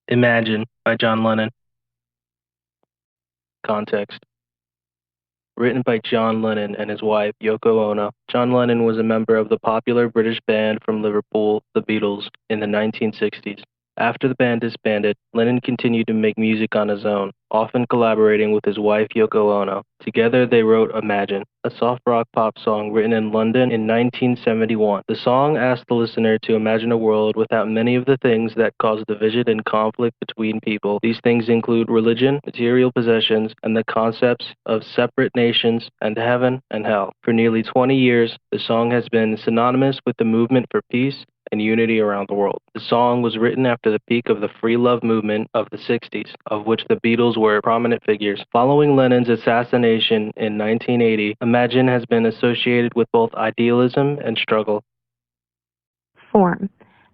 Imagine by John Lennon. Context. Written by John Lennon and his wife, Yoko Ono. John Lennon was a member of the popular British band from Liverpool, the Beatles, in the 1960s. After the band disbanded, Lennon continued to make music on his own, often collaborating with his wife Yoko Ono. Together they wrote Imagine, a soft rock pop song written in London in 1971. The song asked the listener to imagine a world without many of the things that cause division and conflict between people. These things include religion, material possessions, and the concepts of separate nations and heaven and hell. For nearly 20 years, the song has been synonymous with the movement for peace and unity around the world. The song was written after the peak of the free love movement of the 60s, of which the Beatles were prominent figures. Following Lennon's assassination in 1980, Imagine has been associated with both idealism and struggle. Form.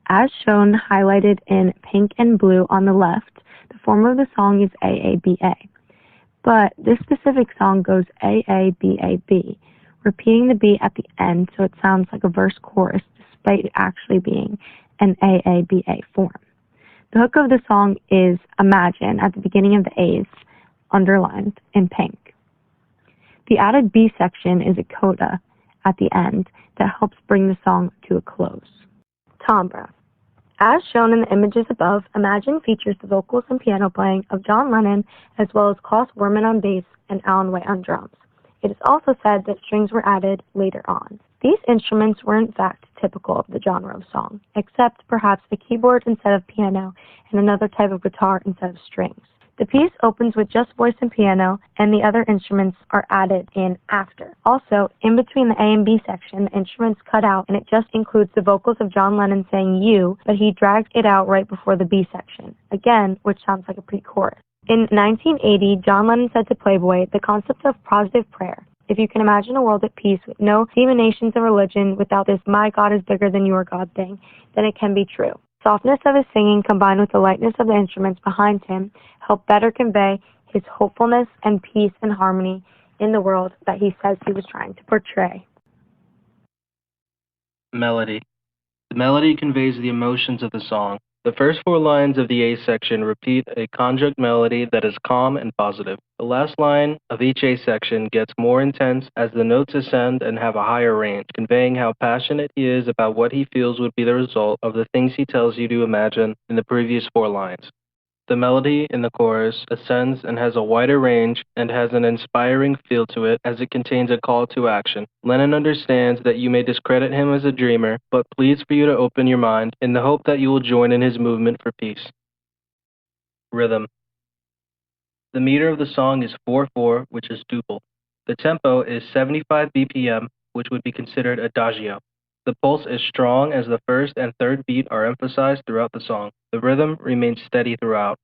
As shown highlighted in pink and blue on the left, the form of the song is AABA. But this specific song goes AABAB, repeating the B at the end so it sounds like a verse chorus despite it actually being an AABA form. The hook of the song is Imagine at the beginning of the A's, underlined in pink. The added B section is a coda at the end that helps bring the song to a close. Timbre. As shown in the images above, Imagine features the vocals and piano playing of John Lennon as well as Klaus Werman on bass and Alan Way on drums. It is also said that strings were added later on. These instruments were in fact typical of the genre of song, except perhaps a keyboard instead of piano and another type of guitar instead of strings. The piece opens with just voice and piano, and the other instruments are added in after. Also, in between the A and B section, the instruments cut out, and it just includes the vocals of John Lennon saying you, but he drags it out right before the B section, again, which sounds like a pre-chorus. In 1980, John Lennon said to Playboy, the concept of positive prayer. If you can imagine a world at peace with no demonations of religion, without this my God is bigger than your God thing, then it can be true. Softness of his singing combined with the lightness of the instruments behind him helped better convey his hopefulness and peace and harmony in the world that he says he was trying to portray. Melody. The melody conveys the emotions of the song. The first four lines of the A section repeat a conjunct melody that is calm and positive. The last line of each A section gets more intense as the notes ascend and have a higher range, conveying how passionate he is about what he feels would be the result of the things he tells you to imagine in the previous four lines. The melody in the chorus ascends and has a wider range and has an inspiring feel to it as it contains a call to action. Lennon understands that you may discredit him as a dreamer, but pleads for you to open your mind in the hope that you will join in his movement for peace. Rhythm. The meter of the song is 4/4, which is duple. The tempo is 75 BPM, which would be considered adagio. The pulse is strong as the first and third beat are emphasized throughout the song. The rhythm remains steady throughout.